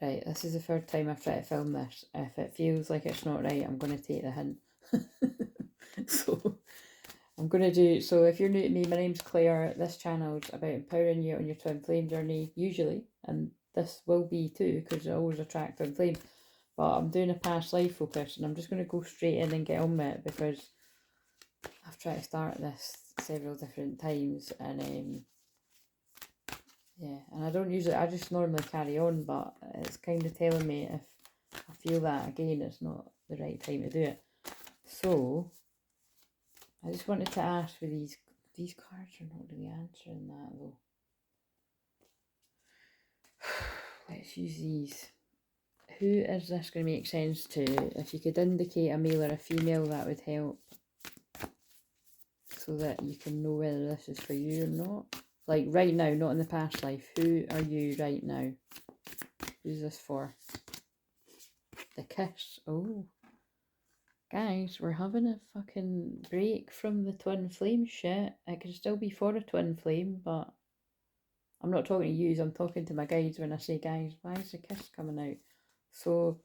Right, this is the third time I've tried to film this. If it feels like it's not right, I'm going to take the hint. So, I'm going to do... So, if you're new to me, my name's Claire. This channel's about empowering you on your twin flame journey, usually. And this will be too, because I always attract twin flame. But I'm doing a past life focus, and I'm just going to go straight in and get on with it, because I've tried to start this several different times, and yeah, and I just normally carry on, but it's kind of telling me if I feel that again, it's not the right time to do it. So, I just wanted to ask for these cards are not really answering that though. Let's use these. Who is this going to make sense to? If you could indicate a male or a female, that would help. So that you can know whether this is for you or not. Like right now, not in the past life. Who are you right now? Who's this for? The kiss. Oh. Guys, we're having a fucking break from the twin flame shit. It can still be for a twin flame, but I'm not talking to you, I'm talking to my guides when I say, guys, why is the kiss coming out? So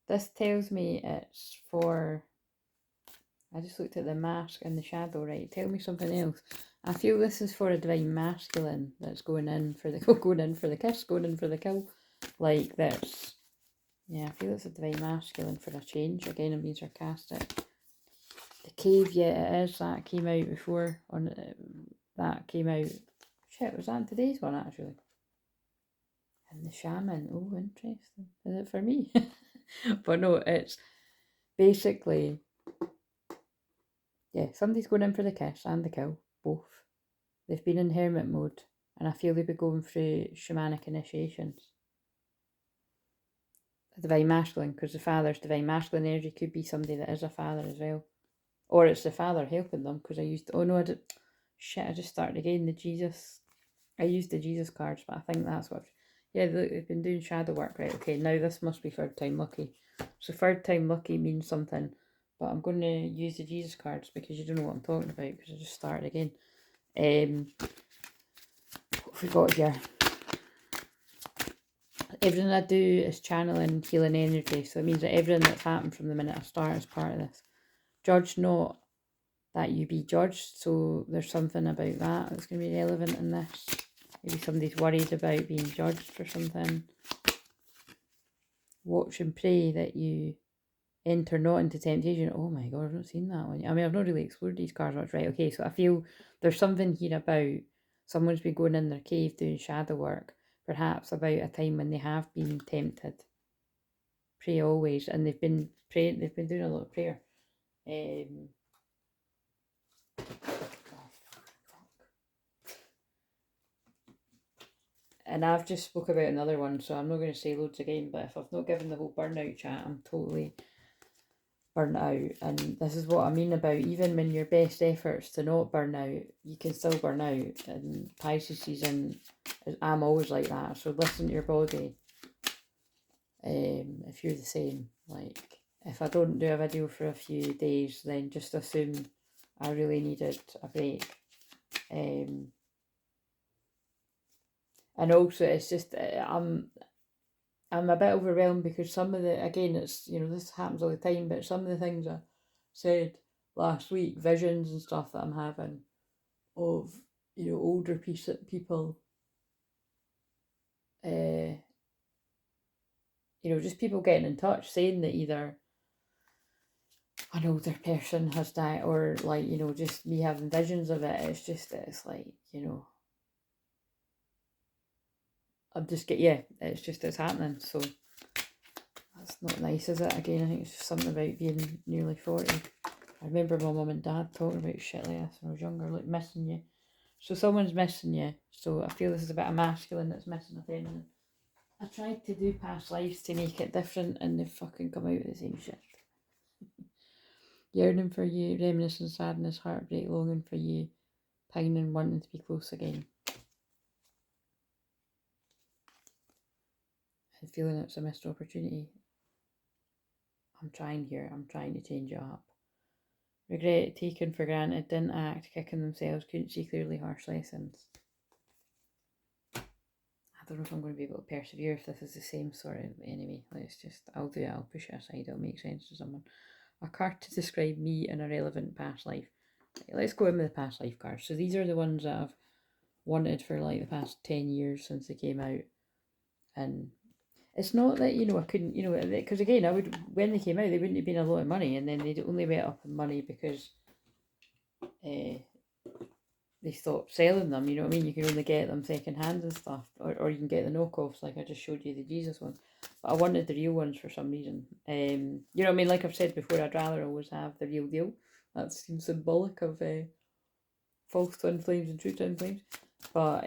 this tells me it's for... I just looked at the mask and the shadow, right? Tell me something else. I feel this is for a divine masculine that's going in for the going in for the kiss, going in for the kill. Like this. Yeah, I feel it's a divine masculine for a change. Again, I'm being sarcastic. The cave, yeah, it is. That came out before. That came out. Shit, was that today's one actually? And the shaman. Oh, interesting. Is it for me? But no, it's basically... Yeah, somebody's going in for the kiss and the kill, both. They've been in hermit mode, and I feel they've been going through shamanic initiations. A divine masculine, because the father's divine masculine energy could be somebody that is a father as well. Or it's the father helping them, because I used... Oh no, I did... Shit, I just started again, the Jesus... I used the Jesus cards, but I think that's what... Yeah, look, they've been doing shadow work, right? Okay, now this must be third time lucky. So third time lucky means something. But I'm going to use the Jesus cards because you don't know what I'm talking about, because I just started again. What have we got here? Everything I do is channeling healing energy. So it means that everything that's happened from the minute I start is part of this. Judge not that you be judged. So there's something about that that's going to be relevant in this. Maybe somebody's worried about being judged for something. Watch and pray that you enter not into temptation. Oh my god, I've not seen that one. I mean, I've not really explored these cards much. Right, okay, so I feel there's something here about someone's been going in their cave doing shadow work, perhaps about a time when they have been tempted. Pray always, and they've been praying, they've been doing a lot of prayer. And I've just spoke about another one, so I'm not going to say loads again, but if I've not given the whole burnout chat, I'm totally burnt out. And this is what I mean about even when your best efforts to not burn out, you can still burn out. And Pisces season, I'm always like that, so listen to your body. If you're the same, like if I don't do a video for a few days, then just assume I really needed a break. And also it's just I'm a bit overwhelmed because some of the, again, it's, you know, this happens all the time, but some of the things I said last week, visions and stuff that I'm having of, you know, older people, you know, just people getting in touch saying that either an older person has died or, like, you know, just me having visions of it. It's just, it's like, you know, I'm just it's just, it's happening. So that's not nice, is it? Again, I think it's just something about being nearly 40. I remember my mum and dad talking about shit like this when I was younger, like missing you. So someone's missing you. So I feel this is a bit of masculine that's missing a feminine. I tried to do past lives to make it different and they fucking come out with the same shit. Yearning for you, reminiscing sadness, heartbreak, longing for you, pining, wanting to be close again. And feeling it's a missed opportunity. I'm trying here, I'm trying to change it up. Regret, taken for granted, didn't act, kicking themselves, couldn't see clearly, harsh lessons. I don't know if I'm going to be able to persevere if this is the same sort of, anyway, let's just, I'll do it, I'll push it aside, it'll make sense to someone. A card to describe me in a relevant past life. Right, let's go in with the past life cards. So these are the ones that I've wanted for like the past 10 years since they came out. And it's not that, you know, I couldn't, you know, because again, I would, when they came out, they wouldn't have been a lot of money, and then they only went up in money because they stopped selling them, you know what I mean? You can only get them second hand and stuff, or you can get the knockoffs, like I just showed you the Jesus ones. But I wanted the real ones for some reason. You know what I mean? Like I've said before, I'd rather always have the real deal. That seems symbolic of false twin flames and true twin flames. But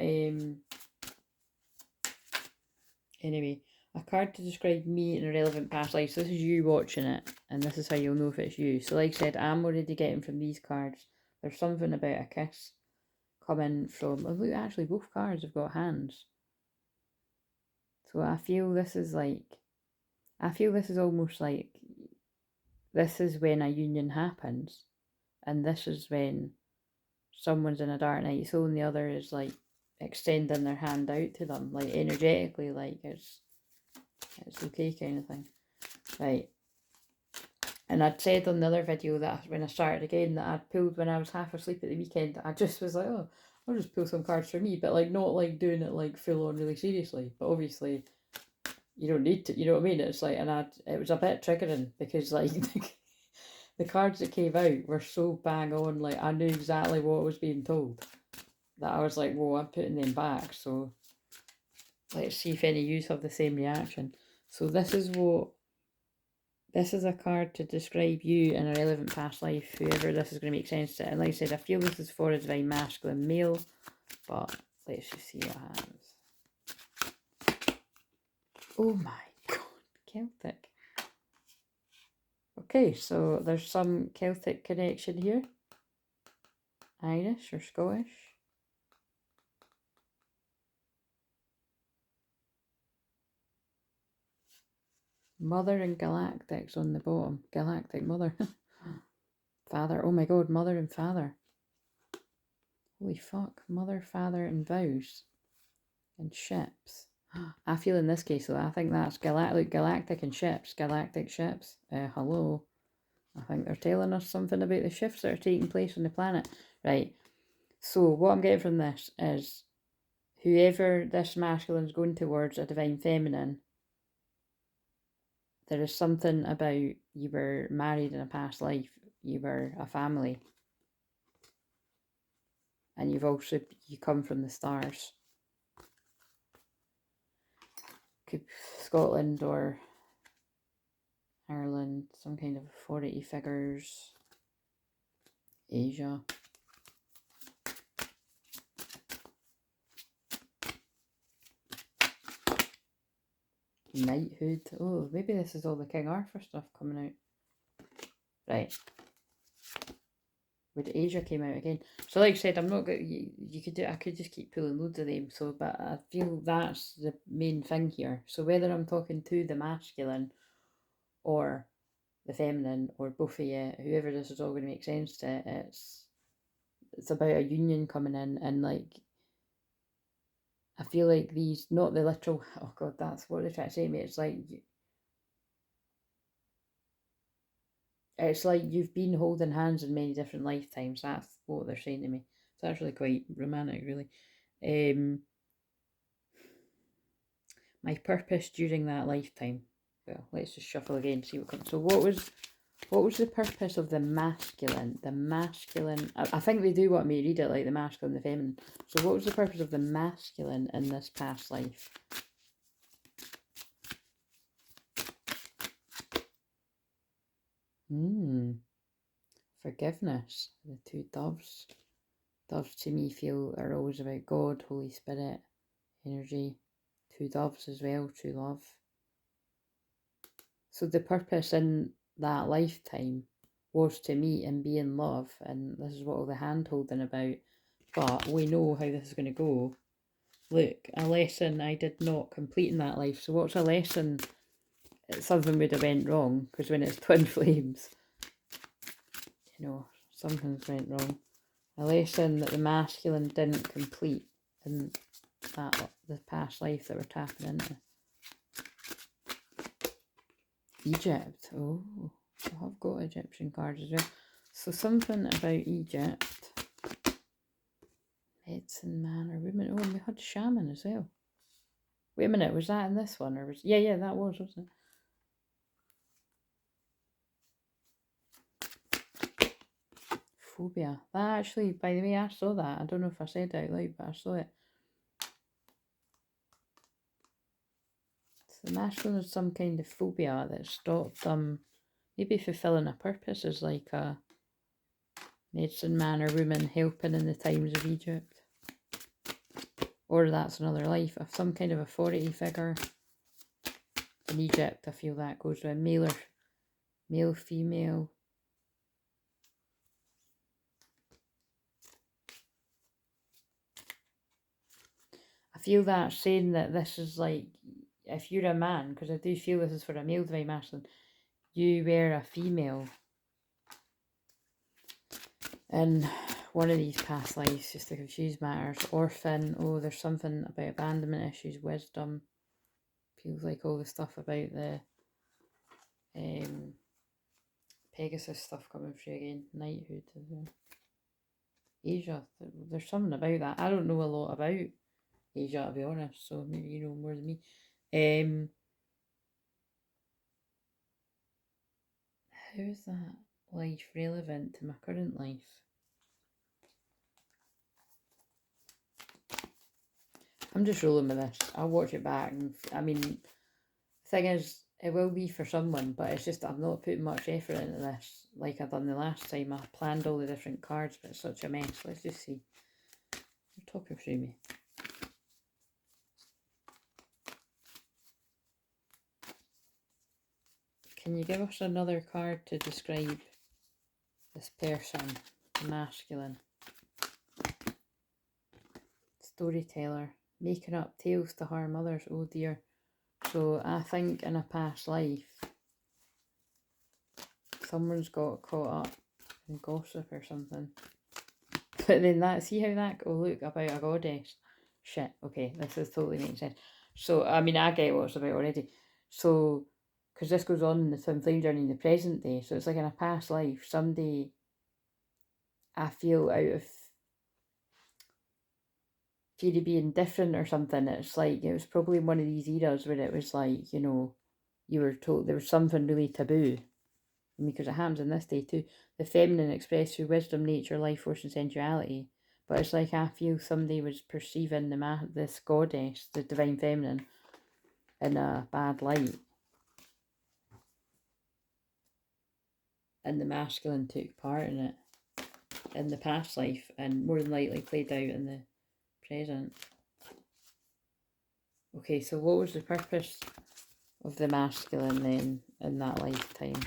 anyway, a card to describe me in a relevant past life. So this is you watching it, and this is how you'll know if it's you. So like I said, I'm already getting from these cards, there's something about a kiss coming from, oh look, actually both cards have got hands. So I feel this is like, I feel this is almost like, this is when a union happens, and this is when someone's in a dark night soul and the other is like extending their hand out to them, like energetically, like it's okay kind of thing. Right. And I'd said on the other video that when I started again that I'd pulled when I was half asleep at the weekend. I just was like, oh, I'll just pull some cards for me, but like not like doing it like full on really seriously. But obviously you don't need to, you know what I mean? It's like, and it was a bit triggering because like the cards that came out were so bang on, like I knew exactly what was being told, that I was like, whoa, I'm putting them back. So let's see if any of you have the same reaction. So this is a card to describe you in a relevant past life, whoever this is going to make sense to. And like I said, I feel this is for a divine masculine male, but let's just see what happens. Oh my god, Celtic. Okay, so there's some Celtic connection here. Irish or Scottish. Mother and galactics on the bottom. Galactic mother. Father. Oh my god, mother and father. Holy fuck. Mother, father and vows. And ships. I feel in this case though, I think that's galactic and ships. Galactic ships. Hello. I think they're telling us something about the shifts that are taking place on the planet. Right. So what I'm getting from this is whoever this masculine is going towards, a divine feminine, there is something about you were married in a past life, you were a family, and you come from the stars. Could Scotland or Ireland, some kind of authority figures, Asia. Knighthood. Oh, maybe this is all the King Arthur stuff coming out. Right. Would Asia came out again. So like I said, I'm not going you could do, I could just keep pulling loads of them, so, but I feel that's the main thing here. So whether I'm talking to the masculine or the feminine or both of you, whoever this is all going to make sense to, it's about a union coming in, and like I feel like these, not the literal, oh god, that's what they're trying to say to me, it's like you've been holding hands in many different lifetimes. That's what they're saying to me. So that's really quite romantic, really. My purpose during that lifetime. Well, let's just shuffle again, see what comes. So what was the purpose of the masculine? The masculine, I think they do want me to read it like the masculine and the feminine. So what was the purpose of the masculine in this past life? Forgiveness. The two doves. Doves to me feel are always about God, Holy Spirit, energy. Two doves as well, true love. So the purpose in that lifetime was to meet and be in love, and this is what all the hand holding about. But we know how this is going to go. Look, a lesson I did not complete in that life. So what's a lesson? Something would have went wrong, because when it's twin flames, you know, something's went wrong. A lesson that the masculine didn't complete. And that the past life that we're tapping into. Egypt. Oh, I have got Egyptian cards as well. So something about Egypt. Medicine man or woman. Oh, and we had shaman as well. Wait a minute, was that in this one? Or was yeah, that was, wasn't it? Phobia. That actually, by the way, I saw that. I don't know if I said it out loud, but I saw it. So the masculine is some kind of phobia that stopped them maybe fulfilling a purpose as like a medicine man or woman helping in the times of Egypt. Or that's another life of some kind of authority figure. In Egypt, I feel that goes with male, female. I feel that saying that this is like, if you're a man, because I do feel this is for a male divine masculine, you were a female in one of these past lives, just to confuse matters. Orphan, oh, there's something about abandonment issues, wisdom. Feels like all the stuff about the Pegasus stuff coming through again. Knighthood as well. Asia, there's something about that. I don't know a lot about Asia, to be honest, so maybe you know more than me. How is that life relevant to my current life? I'm just rolling with this. I'll watch it back. And, I mean, the thing is, it will be for someone, but it's just I'm not putting much effort into this like I done the last time. I planned all the different cards, but it's such a mess. Let's just see. You're talking through me. Can you give us another card to describe this person, masculine? Storyteller, making up tales to harm others. Oh dear. So I think in a past life, someone's got caught up in gossip or something. But then that, see how that, oh look, about a goddess. Shit, okay, this is totally making sense. So, I mean, I get what it's about already. So, because this goes on in the twin flame journey in the present day. So it's like in a past life, someday I feel out of fear of being different or something. It's like, it was probably one of these eras where it was like, you know, you were told there was something really taboo. Because it happens in this day too. The feminine expressed through wisdom, nature, life force and sensuality. But it's like I feel somebody was perceiving this goddess, the divine feminine, in a bad light. And the masculine took part in it in the past life and more than likely played out in the present. Okay, so what was the purpose of the masculine then in that lifetime?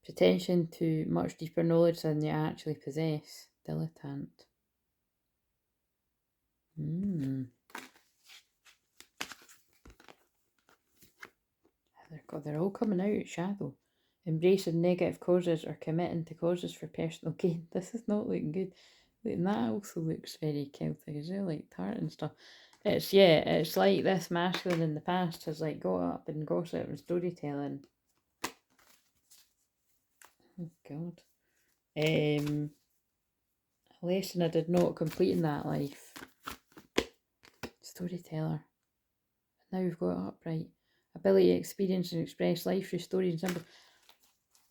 Pretension to much deeper knowledge than you actually possess. Dilettante. They're all coming out, shadow. Embracing negative causes or committing to causes for personal gain. This is not looking good. And that also looks very Celtic as well, like tart and stuff. It's, yeah, it's like this masculine in the past has like got up in gossip and storytelling. Oh God. A lesson I did not complete in that life. Storyteller. Now we've got it upright. Ability to experience and express life through stories and symbols.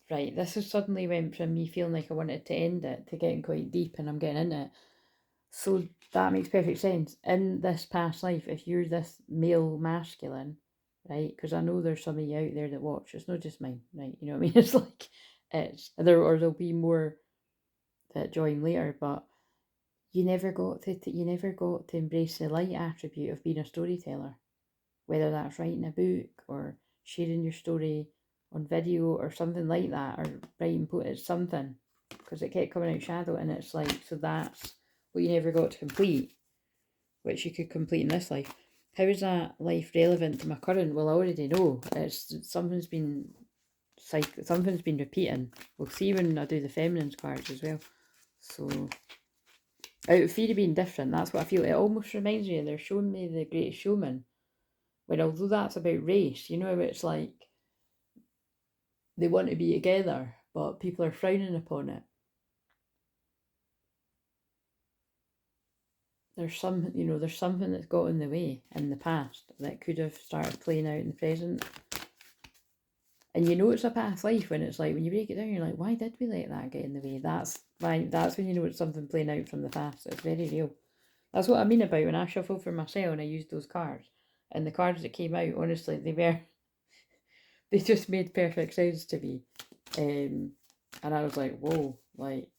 Right, this has suddenly went from me feeling like I wanted to end it to getting quite deep and I'm getting into it. So that makes perfect sense. In this past life, if you're this male masculine, right, because I know there's somebody out there that watch, it's not just mine, right, you know what I mean? It's like, there'll be more that join later, but you never got to embrace the light attribute of being a storyteller. Whether that's writing a book or sharing your story on video or something like that, or writing it's something, because it kept coming out shadow, and it's like, so that's what you never got to complete, which you could complete in this life. How is that life relevant to my current? Well, I already know it's something's been repeating. We'll see when I do the feminine's cards as well. So, out of fear of being different, that's what I feel. It almost reminds me, they're showing me The Greatest Showman, when although that's about race, you know, it's like they want to be together, but people are frowning upon it. There's some, you know, there's something that's got in the way in the past that could have started playing out in the present. And you know it's a past life when it's like, when you break it down, you're like, why did we let that get in the way? That's when you know it's something playing out from the past. It's very real. That's what I mean about when I shuffle for myself and I used those cards. And the cards that came out, honestly, they just made perfect sense to me. And I was like, whoa, like,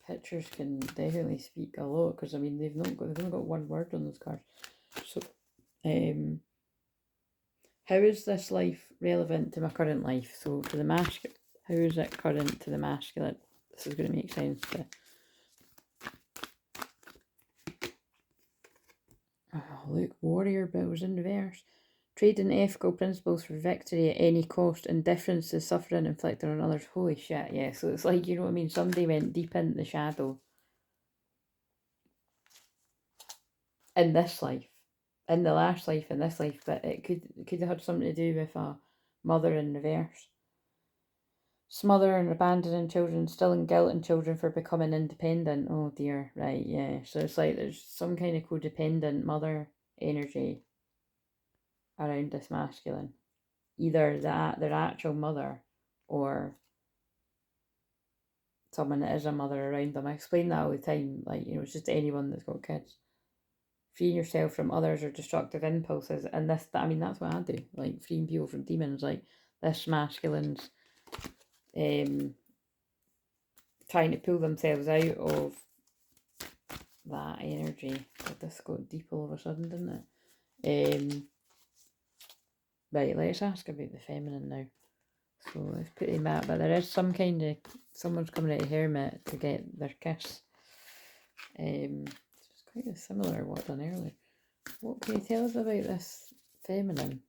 pictures can definitely speak a lot, because I mean they've only got one word on those cards. So, how is this life relevant to my current life? So for the masculine, how is it current to the masculine? This is going to make sense. Oh, look, warrior, but it was in reverse. Trading ethical principles for victory at any cost, indifference to suffering inflicted on others. Holy shit, yeah. So it's like, you know what I mean? Somebody went deep into the shadow in this life, in the last life, in this life, but it could have had something to do with a mother in reverse. Smother and abandoning children, instilling guilt in children for becoming independent. Oh dear, right, yeah. So it's like there's some kind of codependent mother energy around this masculine. Either their actual mother or someone that is a mother around them. I explain that all the time, like, you know, it's just anyone that's got kids. Freeing yourself from others or destructive impulses, and I mean, that's what I do, like freeing people from demons. Like this masculine's trying to pull themselves out of that energy. But this got deep all of a sudden, didn't it? Right, let's ask about the feminine now. So let's put him out, but there is some kind of, someone's coming out of hermit to get their kiss. It's quite a similar what I've done earlier. What can you tell us about this feminine?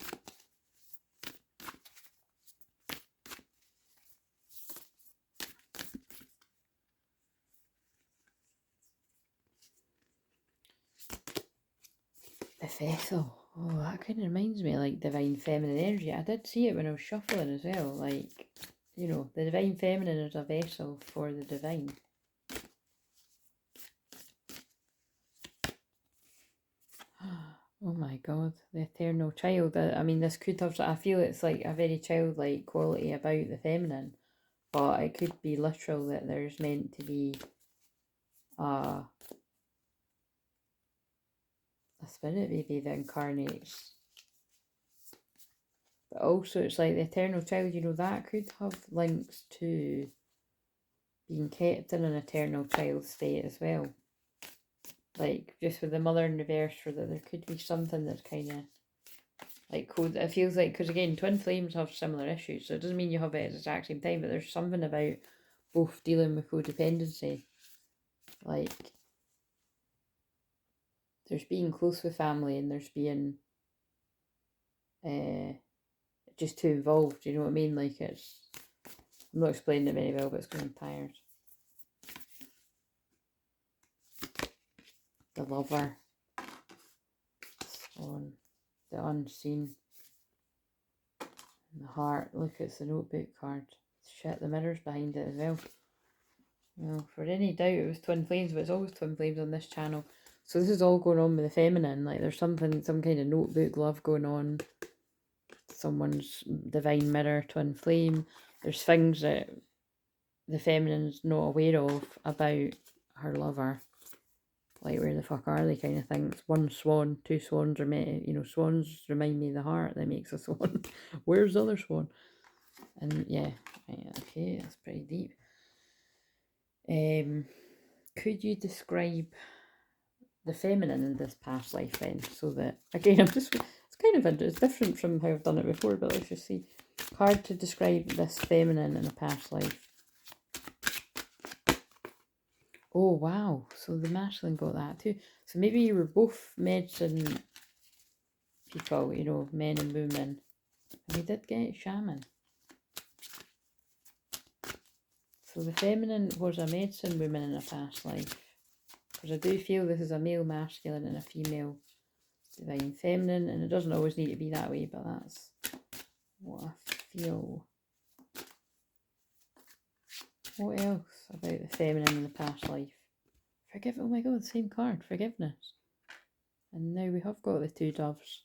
The vessel. Oh, that kind of reminds me of like divine feminine energy. I did see it when I was shuffling as well. Like, you know, the divine feminine is a vessel for the divine. Oh my god, the eternal child. I mean, this could have, I feel it's like a very childlike quality about the feminine, but it could be literal that there's meant to be a spirit maybe that incarnates. But also it's like the eternal child, you know, that could have links to being kept in an eternal child state as well. Like, just with the mother in reverse, for that there could be something that's kind of like code. It feels like, because again, twin flames have similar issues, so it doesn't mean you have it at the exact same time, but there's something about both dealing with codependency. Like, there's being close with family, and there's being just too involved, you know what I mean? Like, it's, I'm not explaining it very well, but it's because I'm tired. The lover, on the unseen, and the heart. Look, it's the notebook card. Shit, the mirror's behind it as well. Well, for any doubt, it was twin flames, but it's always twin flames on this channel. So this is all going on with the feminine. Like, there's some kind of notebook love going on. Someone's divine mirror, twin flame. There's things that the feminine's not aware of about her lover. Like, where the fuck are they, kind of thing. It's one swan, two swans are met. You know, swans remind me of the heart that makes a swan. Where's the other swan? And yeah, right, okay, that's pretty deep. Could you describe the feminine in this past life then? So that, again, it's kind of, it's different from how I've done it before, but let's just see. Hard to describe this feminine in a past life. Oh, wow. So the masculine got that too. So maybe you were both medicine people, you know, men and women. And we did get shaman. So the feminine was a medicine woman in a past life. Because I do feel this is a male masculine and a female divine feminine. And it doesn't always need to be that way, but that's what I feel. What else about the feminine in the past life? Oh my god, the same card, forgiveness. And now we have got the two doves.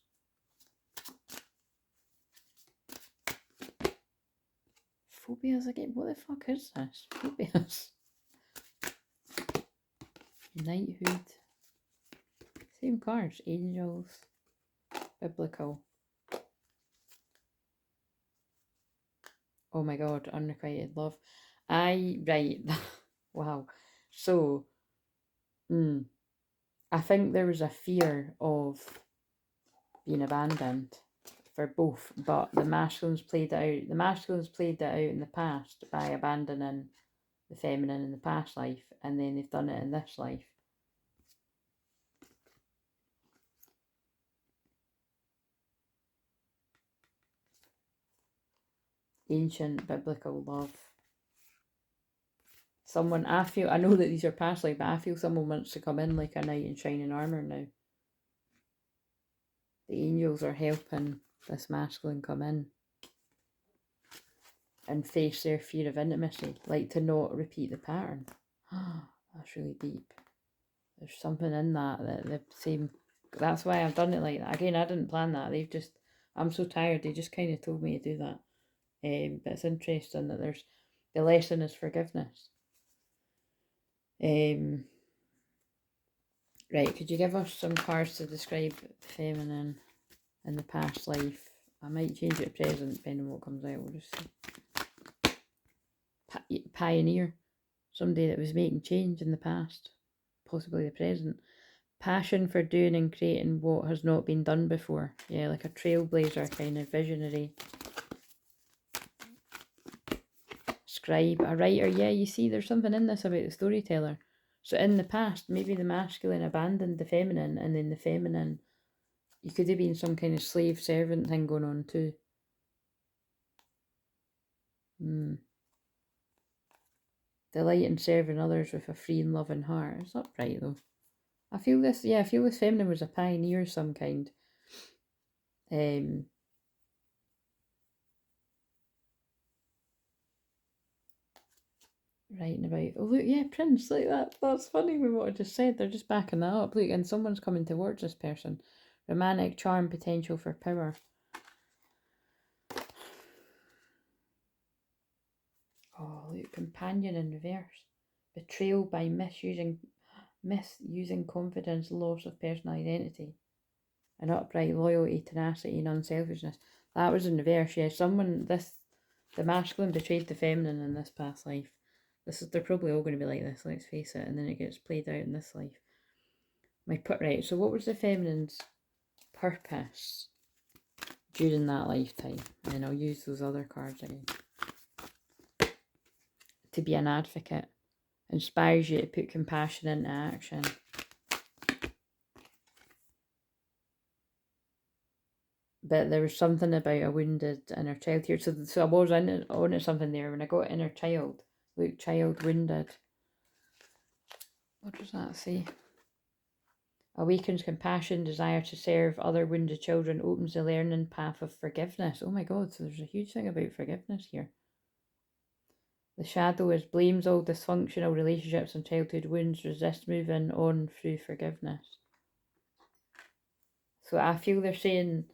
Phobias again, what the fuck is this? Phobias. Knighthood. Same cards, angels, biblical. Oh my god, unrequited love. Right, wow. So, I think there was a fear of being abandoned for both, but the masculines played it out. The masculines played it out in the past by abandoning the feminine in the past life, and then they've done it in this life. Ancient biblical love. Someone, I know that these are past life, but I feel someone wants to come in like a knight in shining armour now. The angels are helping this masculine come in and face their fear of intimacy, like to not repeat the pattern. That's really deep. There's something in that the same. That's why I've done it like that. Again, I didn't plan that. I'm so tired. They just kind of told me to do that. But it's interesting that the lesson is forgiveness. Right, could you give us some cards to describe feminine in the past life? I might change it to present depending on what comes out. We'll just see. Pioneer. Somebody that was making change in the past. Possibly the present. Passion for doing and creating what has not been done before. Yeah, like a trailblazer, kind of visionary. Scribe, a writer. Yeah, you see, there's something in this about the storyteller. So in the past, maybe the masculine abandoned the feminine, and then the feminine, you could have been some kind of slave servant thing going on too. Delight in serving others with a free and loving heart. It's not right though. I feel this feminine was a pioneer of some kind. Writing about, oh look, yeah, Prince, like that's funny with what I just said. They're just backing that up. Look, and someone's coming towards this person. Romantic charm, potential for power. Oh look, companion in reverse. Betrayal by misusing confidence, loss of personal identity. An upright loyalty, tenacity and unselfishness. That was in reverse, yeah. The masculine betrayed the feminine in this past life. They're probably all going to be like this, let's face it, and then it gets played out in this life. Right, so what was the feminine's purpose during that lifetime? And then I'll use those other cards again. To be an advocate. Inspires you to put compassion into action. But there was something about a wounded inner child here. So I was on something there when I got inner child. Look, child wounded. What does that say? Awakens compassion, desire to serve other wounded children, opens the learning path of forgiveness. Oh my god, so there's a huge thing about forgiveness here. The shadow is blames all dysfunctional relationships and childhood wounds, resist moving on through forgiveness. So I feel they're saying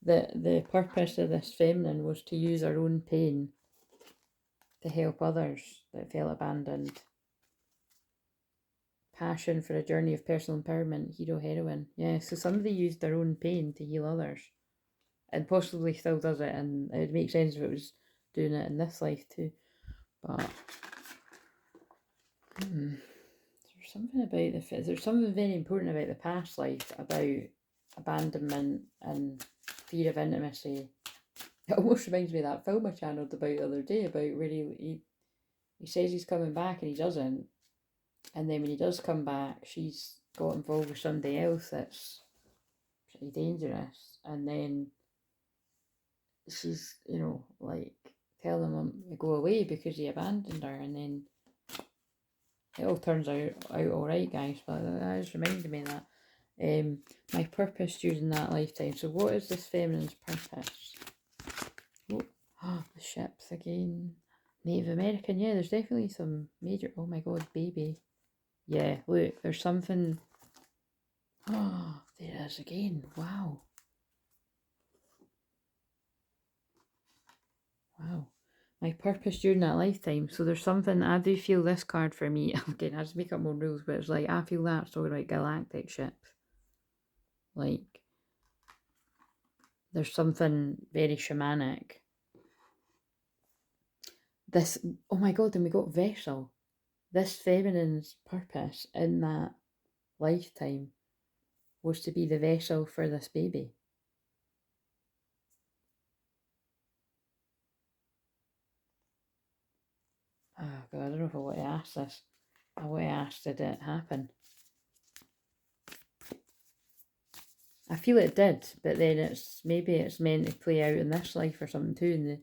that the purpose of this feminine was to use her own pain to help others that felt abandoned. Passion for a journey of personal empowerment, hero, heroine. Yeah, so somebody used their own pain to heal others. And possibly still does it, and it would make sense if it was doing it in this life too. But there's something about there's something very important about the past life, about abandonment and fear of intimacy. It almost reminds me of that film I channeled about the other day, about where he says he's coming back and he doesn't. And then when he does come back, she's got involved with somebody else that's pretty dangerous. And then she's, like, telling him to go away because he abandoned her, and then it all turns out alright, guys, but that just reminded me of that. My purpose during that lifetime. So what is this feminine's purpose? Oh, the ships again. Native American, yeah, there's definitely some major, oh my god, baby. Yeah, look, there's something, oh, there it is again, wow. Wow. My purpose during that lifetime. So there's something, I do feel this card for me, again, I have to make up more rules, but it's like, I feel that's talking about galactic ships. Like, there's something very shamanic. This, oh my god, and we got vessel. This feminine's purpose in that lifetime was to be the vessel for this baby. Oh god, I don't know if I want to ask this. I want to ask, did it happen? I feel it did, but then maybe it's meant to play out in this life or something too.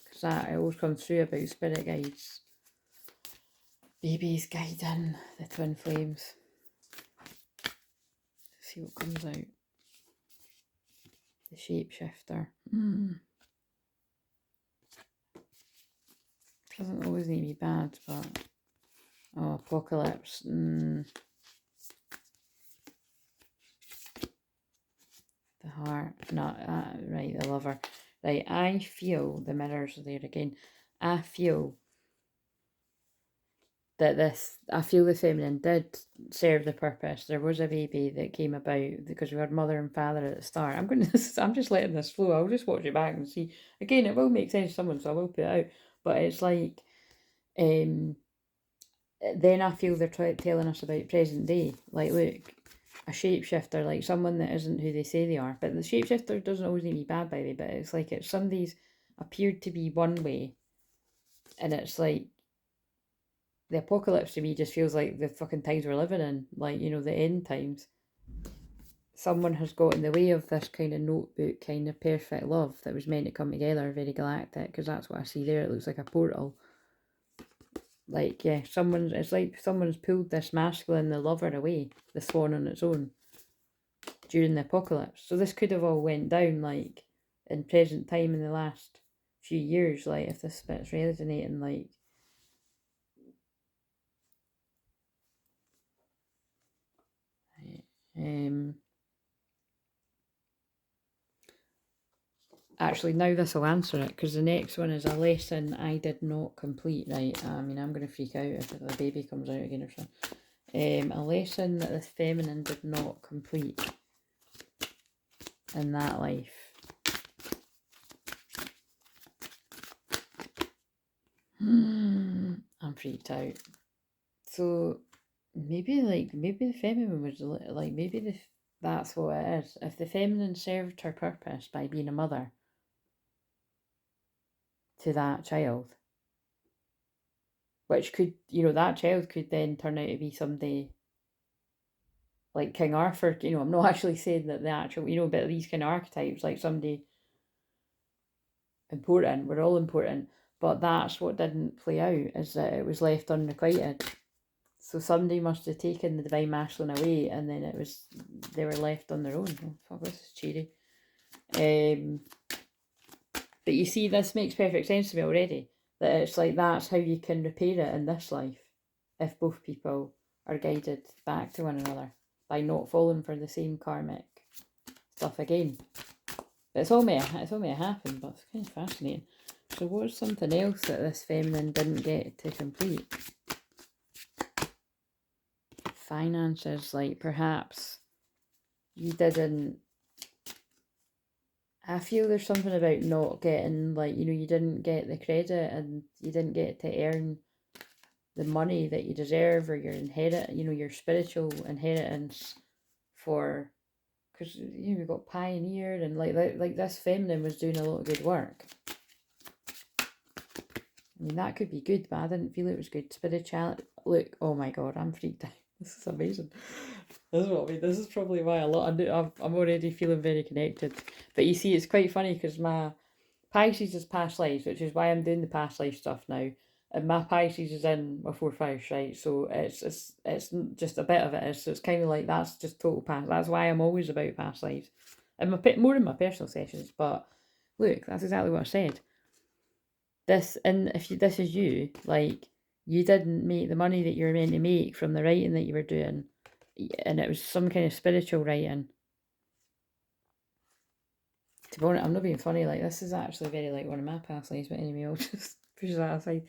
Because that it always comes through about spirit guides, babies guiding the twin flames. Let's see what comes out. The shapeshifter. Doesn't always need to be bad, but oh, apocalypse. The heart, not right, the lover. Right, I feel the mirrors there again. I feel that I feel the feminine did serve the purpose. There was a baby that came about because we had mother and father at the start. I'm just letting this flow. I'll just watch it back and see. Again, it will make sense to someone, so I will put it out. But it's like, then I feel they're telling us about present day. Like, look, a shapeshifter, like someone that isn't who they say they are. But the shapeshifter doesn't always need to be bad, by the way, but it's like somebody's appeared to be one way, and it's like, the apocalypse to me just feels like the fucking times we're living in, like, you know, the end times. Someone has got in the way of this kind of notebook, kind of perfect love that was meant to come together, very galactic, because that's what I see there. It looks like a portal. Like, yeah, it's like someone's pulled this masculine, the lover, away, the swan on its own, during the apocalypse. So this could have all went down, like, in present time in the last few years, like, if this bit's resonating, like, actually, now this will answer it, because the next one is a lesson I did not complete, right? I mean, I'm going to freak out if the baby comes out again or something. A lesson that the feminine did not complete in that life. I'm freaked out. So maybe the feminine was like, that's what it is. If the feminine served her purpose by being a mother to that child, which could, you know, that child could then turn out to be somebody like King Arthur. You know, I'm not actually saying that the actual, you know, but these kind of archetypes, like somebody important, we're all important, but that's what didn't play out, is that it was left unrequited. So somebody must have taken the divine masculine away, and then they were left on their own. Oh, fuck, this is cheery. But you see, this makes perfect sense to me already. That it's like, that's how you can repair it in this life, if both people are guided back to one another by not falling for the same karmic stuff again. But it's all may happen, but it's kind of fascinating. So what's something else that this feminine didn't get to complete? Finances, like perhaps you didn't. I feel there's something about not getting, like, you know, you didn't get the credit and you didn't get to earn the money that you deserve, or your your spiritual inheritance for, because, you know, we got pioneered, and like this feminine was doing a lot of good work. I mean, that could be good, but I didn't feel it was good. Spirituality, look, oh my god, I'm freaked out. This is amazing. This is what I mean. This is probably why I'm already feeling very connected. But you see, it's quite funny because my Pisces is past lives, which is why I'm doing the past life stuff now. And my Pisces is in my fourth house, right? So it's just a bit of it is. So it's kind of like that's just total past. That's why I'm always about past lives, and more in my personal sessions. But look, that's exactly what I said. This, and if this is you, like you didn't make the money that you were meant to make from the writing that you were doing, and it was some kind of spiritual writing. To be honest, I'm not being funny. Like this is actually very like one of my past lives, but anyway, I'll just push that aside.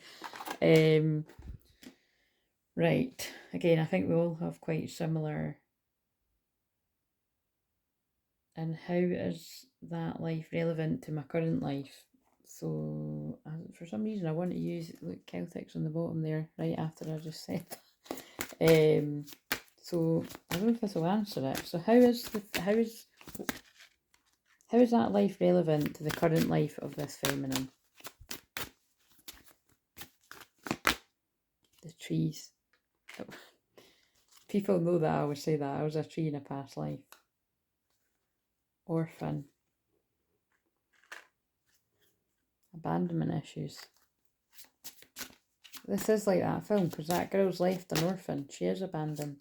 Right. Again, I think we all have quite similar. And how is that life relevant to my current life? So, for some reason, I want to use Celtics on the bottom there, right after I just said that. So I don't know if this will answer it. So how is that life relevant to the current life of this feminine? The trees. People know that I always say that. I was a tree in a past life. Orphan. Abandonment issues. This is like that film, because that girl's left an orphan. She is abandoned.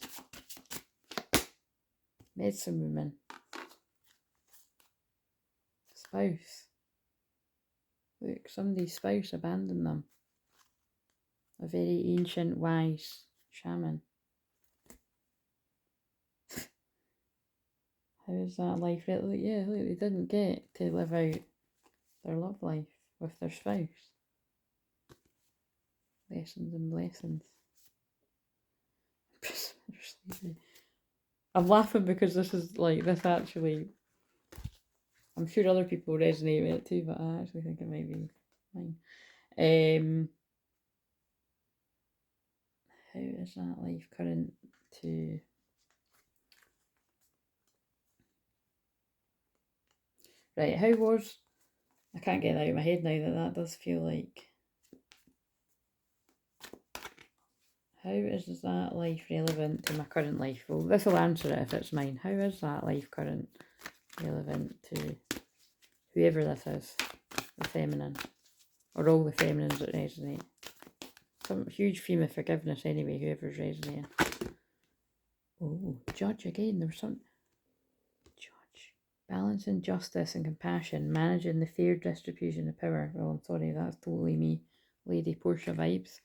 Medicine woman. Spouse. Look, somebody's spouse abandoned them. A very ancient, wise shaman. How is that life? Look, yeah, look, they didn't get to live out their love life with their spouse. Lessons and blessings. I'm laughing because this is like, this actually, I'm sure other people resonate with it too, but I actually think it might be mine. How is that life current to... Right, how was... I can't get that out of my head now that does feel like... How is that life relevant to my current life? Well, this will answer it if it's mine. How is that life current relevant to whoever this is? The feminine. Or all the feminines that resonate. Some huge theme of forgiveness anyway, whoever's resonating. Oh, judge again. There was some... Judge. Balancing justice and compassion. Managing the fair distribution of power. Oh, I'm sorry, that's totally me. Lady Portia vibes.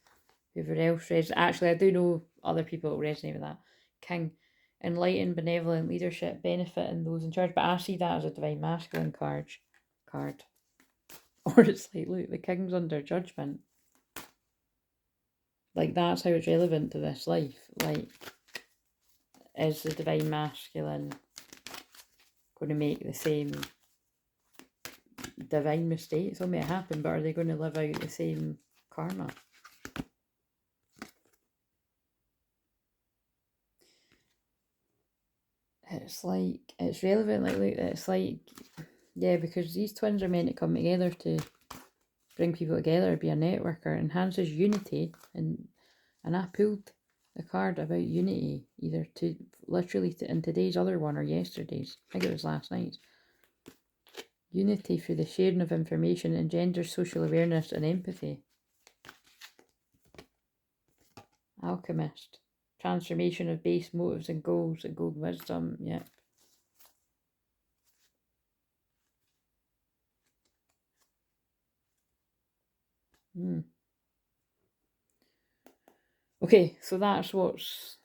Whoever else resonates. Actually, I do know other people that resonate with that. King. Enlightened, benevolent leadership, benefiting those in charge. But I see that as a divine masculine card. Or it's like, look, the king's under judgment. Like, that's how it's relevant to this life. Like, is the divine masculine going to make the same divine mistakes? It may happen, but are they going to live out the same karma? It's like, it's relevant, like it's like, yeah, because these twins are meant to come together to bring people together, be a networker, enhances unity, and I pulled the card about unity, either literally in today's other one or yesterday's. I think it was last night. Unity through the sharing of information engenders social awareness and empathy. Alchemist. Transformation of base motives and goals and golden wisdom. Yep. Okay, so that's what's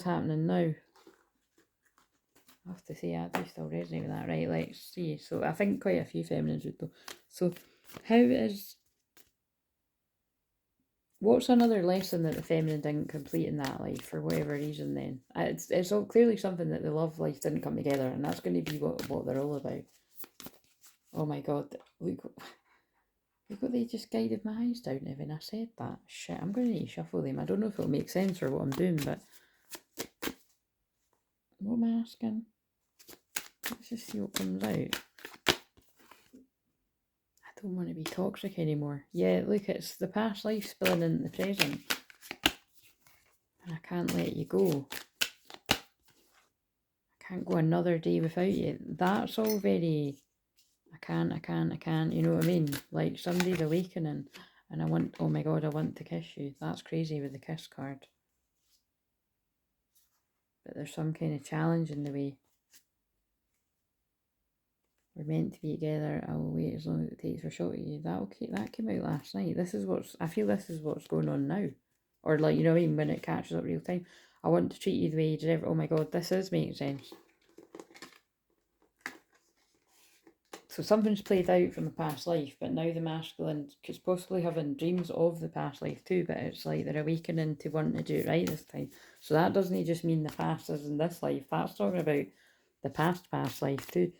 happening now. I have to say, I do still resonate with that, right? Let's see. So I think quite a few feminines would though. So what's another lesson that the feminine didn't complete in that life for whatever reason then? It's all clearly something that the love life didn't come together, and that's going to be what they're all about. Oh my god, look what they just guided my eyes down to when I said that. Shit, I'm going to need to shuffle them. I don't know if it'll make sense for what I'm doing, but... What am I asking? Let's just see what comes out. I don't want to be toxic anymore. Yeah, look, it's the past life spilling into the present. And I can't let you go. I can't go another day without you. That's all very I can't, you know what I mean? Like somebody's awakening and I want, oh my God, I want to kiss you. That's crazy with the kiss card. But there's some kind of challenge in the way. We're meant to be together. I will wait as long as it takes for a shot at you. That came out last night. I feel this is what's going on now. Or like, you know what I mean, when it catches up real time. I want to treat you the way you did ever. Oh my God, this is making sense. So something's played out from a past life, but now the masculine is possibly having dreams of the past life too, but it's like they're awakening to wanting to do it right this time. So that doesn't just mean the past is in this life. That's talking about the past life too.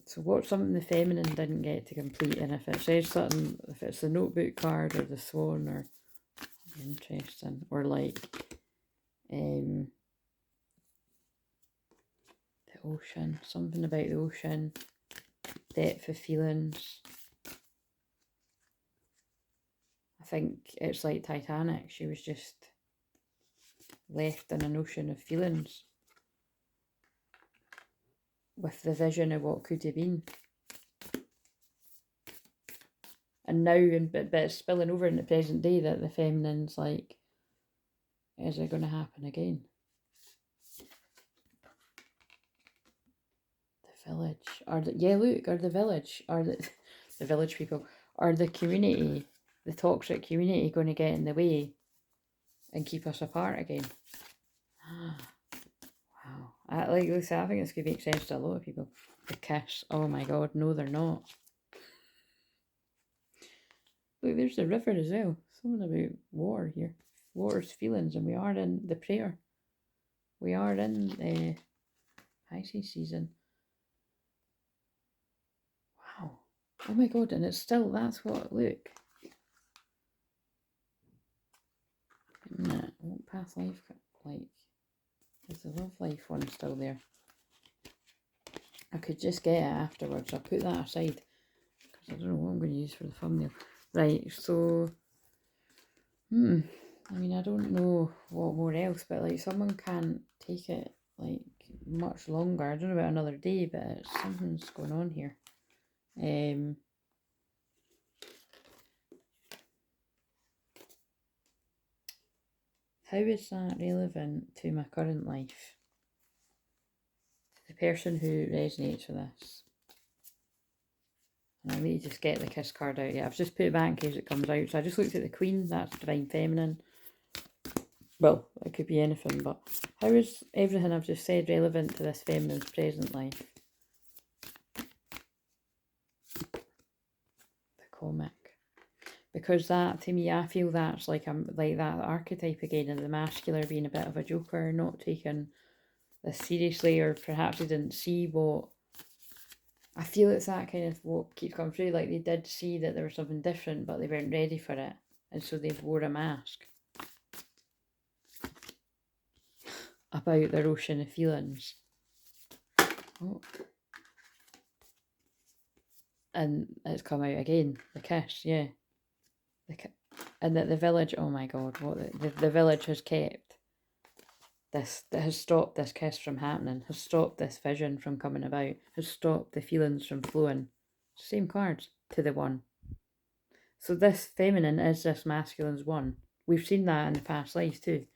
So what's something the feminine didn't get to complete? And if it says something, if it's the notebook card or the swan, or interesting, or like the ocean, something about the ocean, depth of feelings. I think it's like Titanic. She was just left in an ocean of feelings with the vision of what could have been. And now, but it's spilling over in the present day that the feminine's like, is it going to happen again? The village, or the, yeah, look, or the village, or the village people, or the community, the toxic community going to get in the way and keep us apart again. Wow. I think this going to make sense to a lot of people. The kiss, oh my God, no they're not. Look, there's the river as well. Something about water here. Water's feelings, and we are in the prayer. We are in the Pisces season. Wow. Oh my God, and it's still, that's what, look. Nah, what past life like? Is the love life one still there? I could just get it afterwards. I'll put that aside because I don't know what I'm going to use for the thumbnail. Right, so I mean, I don't know what more else, but like someone can't take it like much longer. I don't know about another day, but something's going on here. How is that relevant to my current life? The person who resonates with this. And I need to just get the kiss card out. Yeah, I've just put it back in case it comes out. So I just looked at the Queen. That's Divine Feminine. Well, it could be anything, but how is everything I've just said relevant to this feminine's present life? The comic. Because that, to me, I feel that's like like that archetype again of the masculine being a bit of a joker, not taking this seriously, or perhaps they didn't see what. I feel it's that kind of what keeps coming through. Like they did see that there was something different, but they weren't ready for it, and so they wore a mask about their ocean of feelings. Oh. And it's come out again. The kiss, yeah. And that the village, oh my God, what the village has kept this, that has stopped this kiss from happening, has stopped this vision from coming about, has stopped the feelings from flowing. Same cards to the one. So this feminine is this masculine's one. We've seen that in the past life too.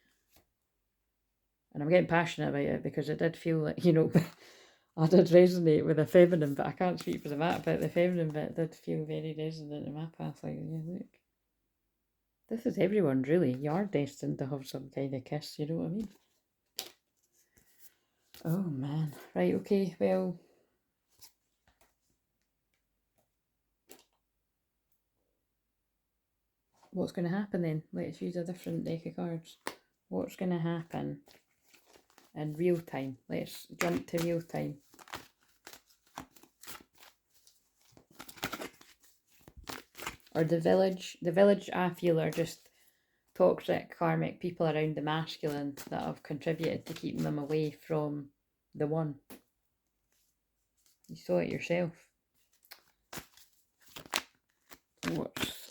And I'm getting passionate about it because it did feel like, you know, I did resonate with the feminine, but I can't speak for the mat, but the feminine bit did feel very resonant in my past life. Yeah, look. This is everyone, really. You are destined to have some kind of kiss, you know what I mean? Oh, man. Right, okay, well. What's going to happen then? Let's use a different deck of cards. What's going to happen in real time? Let's jump to real time. Or the village. The village, I feel, are just toxic, karmic people around the masculine that have contributed to keeping them away from the one. You saw it yourself.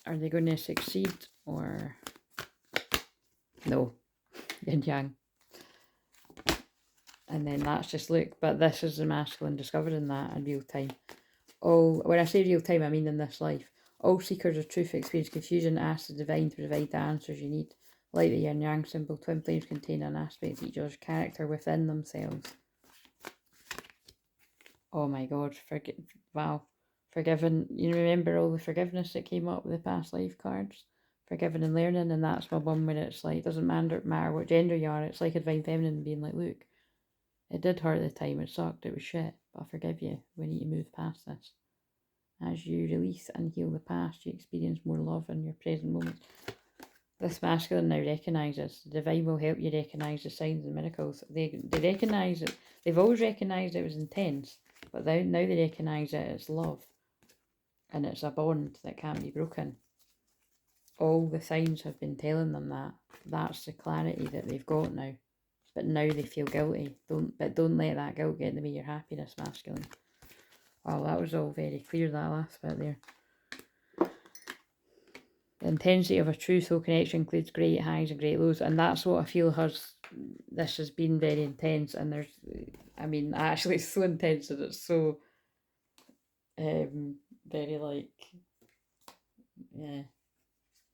Are they going to succeed or no? Yin yang. And then that's just look, but this is the masculine discovering that in real time. All, when I say real time, I mean in this life. All seekers of truth experience confusion, ask the divine to provide the answers you need. Like the yin yang symbol, twin flames contain an aspect of each other's character within themselves. Oh my god, wow. Forgiven, you remember all the forgiveness that came up with the past life cards? Forgiving and learning, and that's my one when it's like, doesn't matter what gender you are, it's like a divine feminine being like, look, it did hurt at the time, it sucked, it was shit, but I forgive you, we need to move past this. As you release and heal the past, you experience more love in your present moment. This masculine now recognises, the divine will help you recognise the signs and miracles. They recognise it, they've always recognised it was intense, but now they recognise it as love. And it's a bond that can't be broken. All the signs have been telling them that. That's the clarity that they've got now. But now they feel guilty. Don't let that guilt get in the way of your happiness, masculine. Wow, that was all very clear, that last bit there. The intensity of a true soul connection includes great highs and great lows, and that's what I feel this has been very intense. And there's, I mean, actually it's so intense that it's so very like, yeah,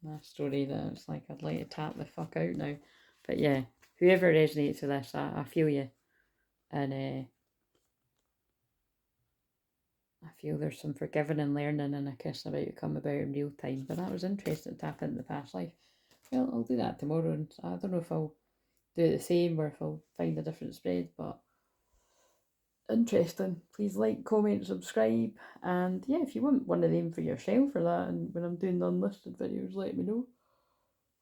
my story that it's like I'd like to tap the fuck out now. But yeah, whoever resonates with this, I feel you. And I feel there's some forgiving and learning and a kiss about to come about in real time. But that was interesting to tap into the past life. Well, I'll do that tomorrow, and I don't know if I'll do it the same or if I'll find a different spread, but interesting. Please like, comment, subscribe, and yeah, if you want one of them for yourself or that, and when I'm doing the unlisted videos, let me know.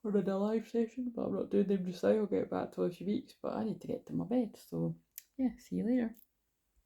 Or in a live session, but I'm not doing them just now. I'll get back to a few weeks, but I need to get to my bed, so yeah, see you later.